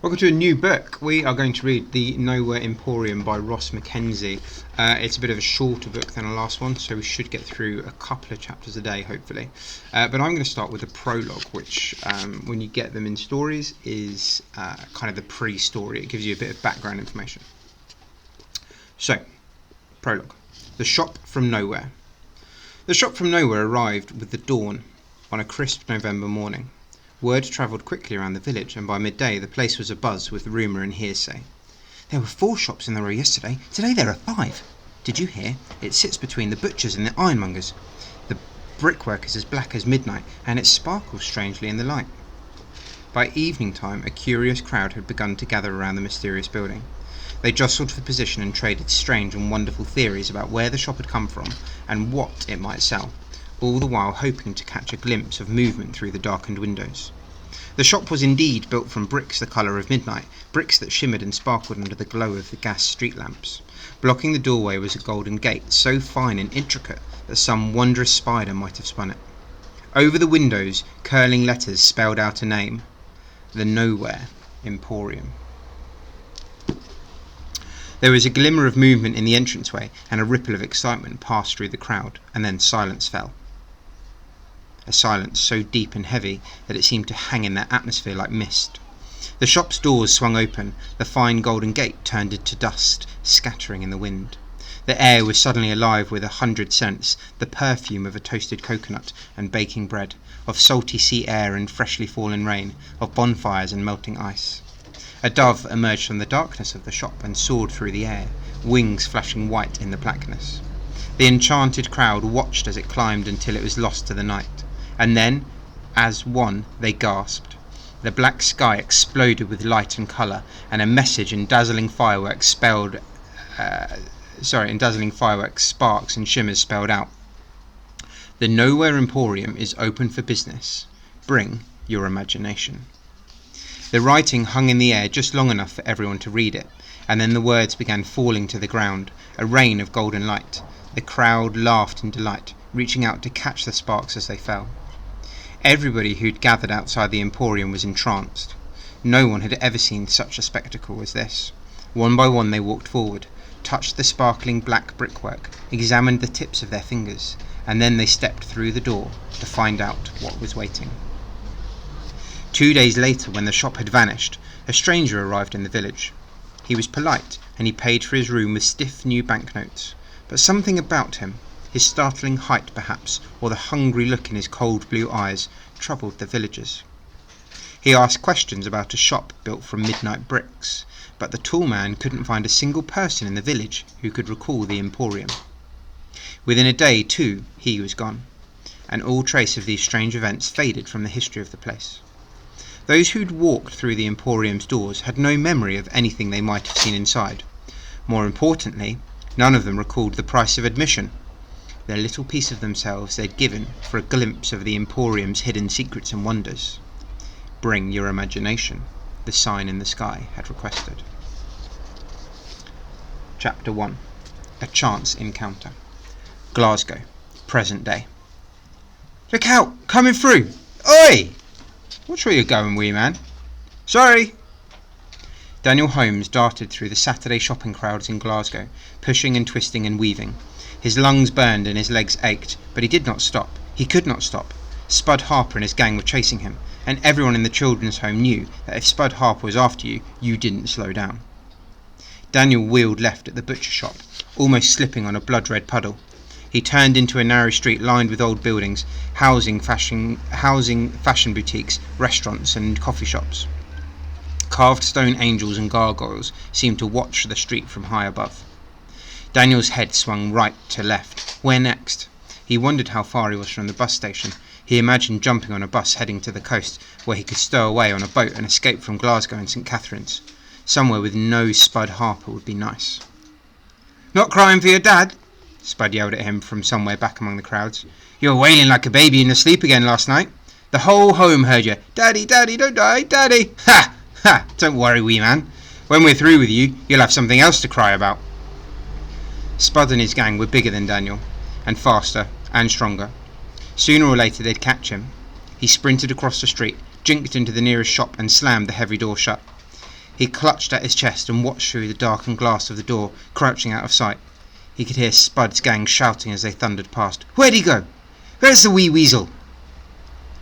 Welcome to a new book. We are going to read The Nowhere Emporium by Ross Mackenzie. It's a bit of a shorter book than the last one, so we should get through a couple of chapters a day, hopefully. But I'm going to start with the prologue, which, when you get them in stories, is kind of the pre-story. It gives you a bit of background information. So, prologue. The Shop from Nowhere. The Shop from Nowhere arrived with the dawn on a crisp November morning. Word travelled quickly around the village, and by midday the place was abuzz with rumour and hearsay. "There were 4 shops in the row yesterday. Today there are 5. Did you hear? It sits between the butchers and the ironmongers. The brickwork is as black as midnight, and it sparkles strangely in the light." By evening time a curious crowd had begun to gather around the mysterious building. They jostled for position and traded strange and wonderful theories about where the shop had come from and what it might sell, all the while hoping to catch a glimpse of movement through the darkened windows. The shop was indeed built from bricks the colour of midnight, bricks that shimmered and sparkled under the glow of the gas street lamps. Blocking the doorway was a golden gate, so fine and intricate that some wondrous spider might have spun it. Over the windows, curling letters spelled out a name: The Nowhere Emporium. There was a glimmer of movement in the entranceway, and a ripple of excitement passed through the crowd, and then silence fell. A silence so deep and heavy that it seemed to hang in that atmosphere like mist. The shop's doors swung open, the fine golden gate turned into dust, scattering in the wind. The air was suddenly alive with 100 scents, the perfume of a toasted coconut and baking bread, of salty sea air and freshly fallen rain, of bonfires and melting ice. A dove emerged from the darkness of the shop and soared through the air, wings flashing white in the blackness. The enchanted crowd watched as it climbed until it was lost to the night. And then, as one, they gasped. The black sky exploded with light and colour, and a message in dazzling fireworks sparks and shimmers spelled out: "The Nowhere Emporium is open for business. Bring your imagination." The writing hung in the air just long enough for everyone to read it, and then the words began falling to the ground, a rain of golden light. The crowd laughed in delight, reaching out to catch the sparks as they fell. Everybody who'd gathered outside the Emporium was entranced. No one had ever seen such a spectacle as this. One by one they walked forward, touched the sparkling black brickwork, examined the tips of their fingers, and then they stepped through the door to find out what was waiting. 2 days later, when the shop had vanished, a stranger arrived in the village. He was polite, and he paid for his room with stiff new banknotes, but something about him, his startling height perhaps, or the hungry look in his cold blue eyes, troubled the villagers. He asked questions about a shop built from midnight bricks, but the tall man couldn't find a single person in the village who could recall the Emporium. Within a day, too, he was gone, and all trace of these strange events faded from the history of the place. Those who'd walked through the Emporium's doors had no memory of anything they might have seen inside. More importantly, none of them recalled the price of admission, the little piece of themselves they'd given for a glimpse of the Emporium's hidden secrets and wonders. "Bring your imagination," the sign in the sky had requested. Chapter 1. A Chance Encounter. Glasgow, present day. "Look out! Coming through! Oi! Watch where you're going, wee man." "Sorry." Daniel Holmes darted through the Saturday shopping crowds in Glasgow, pushing and twisting and weaving. His lungs burned and his legs ached, but he did not stop. He could not stop. Spud Harper and his gang were chasing him, and everyone in the children's home knew that if Spud Harper was after you, you didn't slow down. Daniel wheeled left at the butcher shop, almost slipping on a blood-red puddle. He turned into a narrow street lined with old buildings, housing fashion boutiques, restaurants and coffee shops. Carved stone angels and gargoyles seemed to watch the street from high above. Daniel's head swung right to left. Where next? He wondered how far he was from the bus station. He imagined jumping on a bus heading to the coast, where he could stow away on a boat and escape from Glasgow and St. Catherine's. Somewhere with no Spud Harper would be nice. "Not crying for your dad?" Spud yelled at him from somewhere back among the crowds. "You were wailing like a baby in your sleep again last night. The whole home heard you. 'Daddy, Daddy, don't die, Daddy!' Ha! Ha! Don't worry, wee man. When we're through with you, you'll have something else to cry about." Spud and his gang were bigger than Daniel, and faster and stronger. Sooner or later they'd catch him. He sprinted across the street, jinked into the nearest shop and slammed the heavy door shut. He clutched at his chest and watched through the darkened glass of the door, crouching out of sight. He could hear Spud's gang shouting as they thundered past. "Where'd he go? Where's the wee weasel?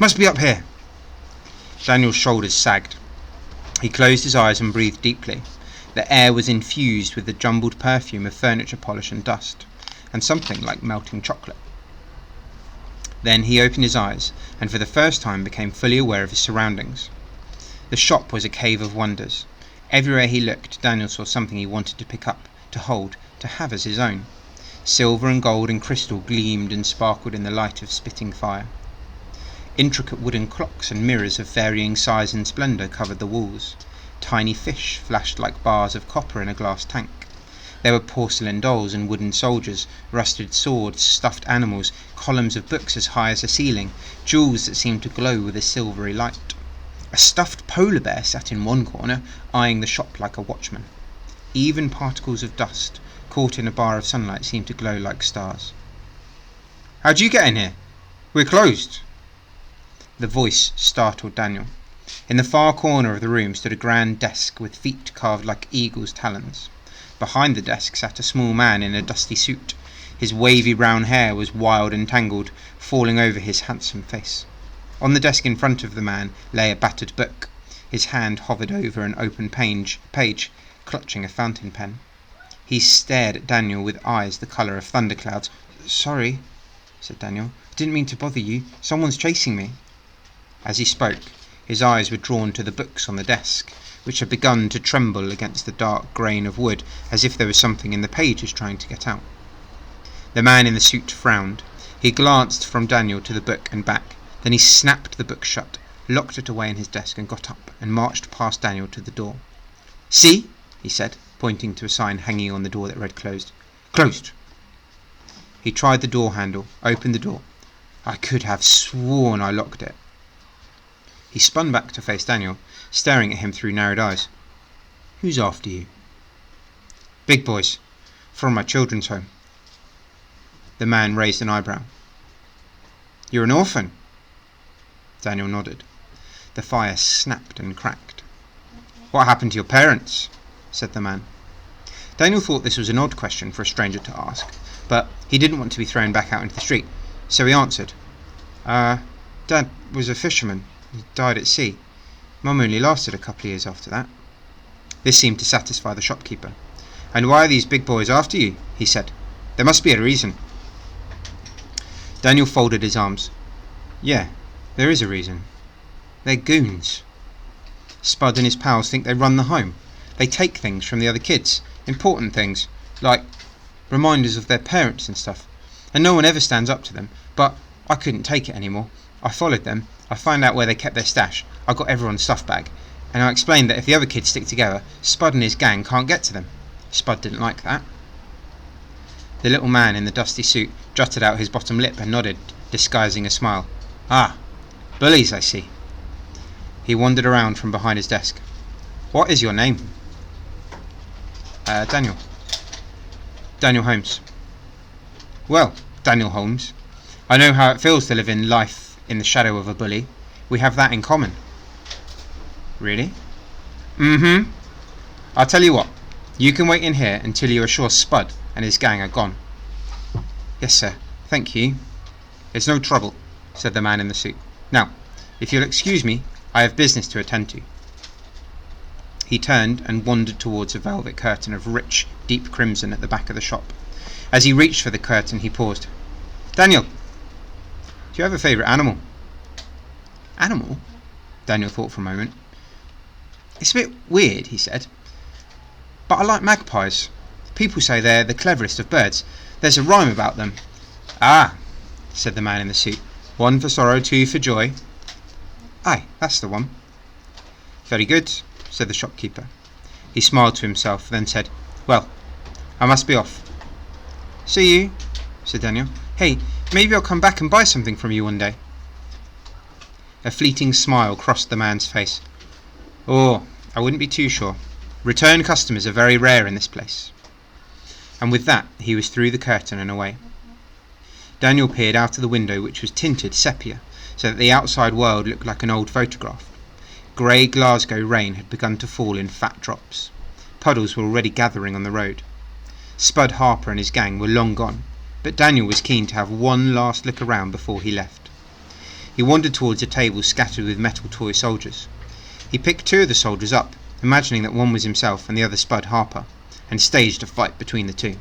Must be up here." Daniel's shoulders sagged. He closed his eyes and breathed deeply. The air was infused with the jumbled perfume of furniture polish and dust, and something like melting chocolate. Then he opened his eyes, and for the first time became fully aware of his surroundings. The shop was a cave of wonders. Everywhere he looked, Daniel saw something he wanted to pick up, to hold, to have as his own. Silver and gold and crystal gleamed and sparkled in the light of spitting fire. Intricate wooden clocks and mirrors of varying size and splendour covered the walls. Tiny fish flashed like bars of copper in a glass tank. There were porcelain dolls and wooden soldiers, rusted swords, stuffed animals, columns of books as high as the ceiling, jewels that seemed to glow with a silvery light. A stuffed polar bear sat in one corner, eyeing the shop like a watchman. Even particles of dust, caught in a bar of sunlight, seemed to glow like stars. "How'd you get in here? We're closed." The voice startled Daniel. In the far corner of the room stood a grand desk with feet carved like eagles' talons. Behind the desk sat a small man in a dusty suit. His wavy brown hair was wild and tangled, falling over his handsome face. On the desk in front of the man lay a battered book. His hand hovered over an open page, clutching a fountain pen. He stared at Daniel with eyes the colour of thunderclouds. "Sorry," said Daniel. "Didn't mean to bother you. Someone's chasing me." As he spoke, his eyes were drawn to the books on the desk, which had begun to tremble against the dark grain of wood, as if there was something in the pages trying to get out. The man in the suit frowned. He glanced from Daniel to the book and back. Then he snapped the book shut, locked it away in his desk, and got up and marched past Daniel to the door. "See?" he said, pointing to a sign hanging on the door that read "Closed." "Closed." He tried the door handle, opened the door. "I could have sworn I locked it." He spun back to face Daniel, staring at him through narrowed eyes. "Who's after you?" "Big boys, from my children's home." The man raised an eyebrow. "You're an orphan?" Daniel nodded. The fire snapped and cracked. "What happened to your parents?" said the man. Daniel thought this was an odd question for a stranger to ask, but he didn't want to be thrown back out into the street, so he answered, Dad was a fisherman. He died at sea. Mum only lasted a couple of years after that." This seemed to satisfy the shopkeeper. "And why are these big boys after you?" he said. "There must be a reason." Daniel folded his arms. "Yeah, there is a reason. They're goons. Spud and his pals think they run the home. They take things from the other kids, important things, like reminders of their parents and stuff, and no one ever stands up to them. But I couldn't take it anymore. I followed them. I found out where they kept their stash. I got everyone's stuff bag, and I explained that if the other kids stick together, Spud and his gang can't get to them. Spud didn't like that." The little man in the dusty suit jutted out his bottom lip and nodded, disguising a smile. "Ah, bullies, I see." He wandered around from behind his desk. "What is your name?" Daniel. "Daniel Holmes." "Well, Daniel Holmes, I know how it feels to live in life in the shadow of a bully. We have that in common." "Really?" "Mm-hmm. I'll tell you what. You can wait in here until you are sure Spud and his gang are gone." "Yes, sir. Thank you." "It's no trouble," said the man in the suit. "Now, if you'll excuse me, I have business to attend to." He turned and wandered towards a velvet curtain of rich, deep crimson at the back of the shop. As he reached for the curtain, he paused. "Daniel, do you have a favourite animal?" "Animal?" Daniel thought for a moment. "It's a bit weird," he said, "but I like magpies. People say they're the cleverest of birds. There's a rhyme about them." "Ah," said the man in the suit. "One for sorrow, two for joy." "Aye, that's the one." "Very good," said the shopkeeper. He smiled to himself, then said, "Well, I must be off." "See you," said Daniel. "Hey, maybe I'll come back and buy something from you one day." A fleeting smile crossed the man's face. "Oh, I wouldn't be too sure. Return customers are very rare in this place." And with that he was through the curtain and away. Daniel peered out of the window, which was tinted sepia, so that the outside world looked like an old photograph. Grey Glasgow rain had begun to fall in fat drops. Puddles were already gathering on the road. Spud Harper and his gang were long gone, but Daniel was keen to have one last look around before he left. He wandered towards a table scattered with metal toy soldiers. He picked 2 of the soldiers up, imagining that one was himself and the other Spud Harper, and staged a fight between the 2.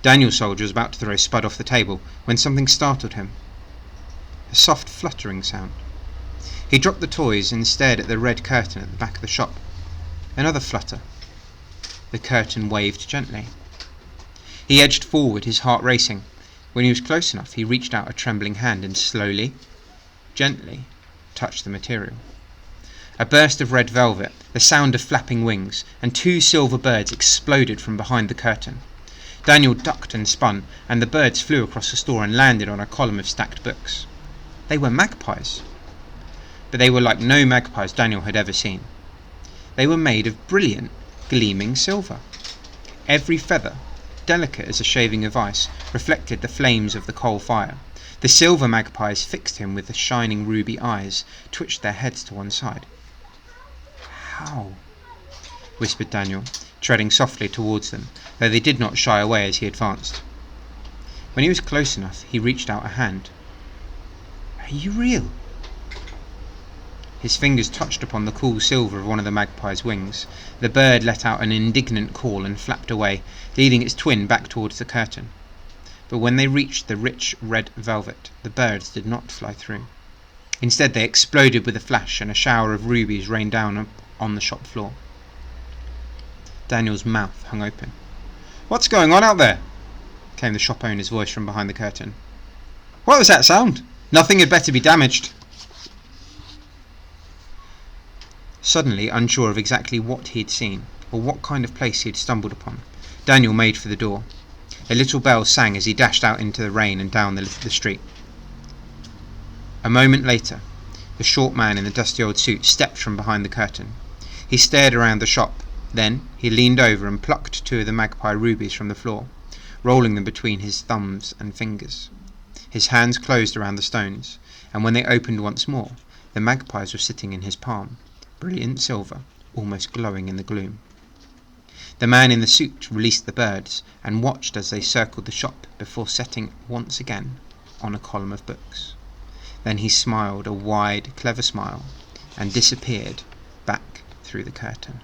Daniel's soldier was about to throw Spud off the table when something startled him. A soft fluttering sound. He dropped the toys and stared at the red curtain at the back of the shop. Another flutter. The curtain waved gently. He edged forward, his heart racing. When he was close enough, he reached out a trembling hand and slowly, gently, touched the material. A burst of red velvet, the sound of flapping wings, and 2 silver birds exploded from behind the curtain. Daniel ducked and spun, and the birds flew across the store and landed on a column of stacked books. They were magpies. But they were like no magpies Daniel had ever seen. They were made of brilliant, gleaming silver. Every feather, delicate as a shaving of ice, reflected the flames of the coal fire. The silver magpies fixed him with the shining ruby eyes, twitched their heads to one side. "How?" whispered Daniel, treading softly towards them, though they did not shy away as he advanced. When he was close enough, he reached out a hand. "Are you real?" His fingers touched upon the cool silver of one of the magpie's wings. The bird let out an indignant call and flapped away, leading its twin back towards the curtain. But when they reached the rich red velvet, the birds did not fly through. Instead, they exploded with a flash, and a shower of rubies rained down on the shop floor. Daniel's mouth hung open. "What's going on out there?" came the shop owner's voice from behind the curtain. "What was that sound? Nothing had better be damaged." Suddenly unsure of exactly what he had seen, or what kind of place he had stumbled upon, Daniel made for the door. A little bell sang as he dashed out into the rain and down the street. A moment later, the short man in the dusty old suit stepped from behind the curtain. He stared around the shop. Then he leaned over and plucked 2 of the magpie rubies from the floor, rolling them between his thumbs and fingers. His hands closed around the stones, and when they opened once more, the magpies were sitting in his palm, brilliant silver, almost glowing in the gloom. The man in the suit released the birds and watched as they circled the shop before setting once again on a column of books. Then he smiled a wide, clever smile and disappeared back through the curtain.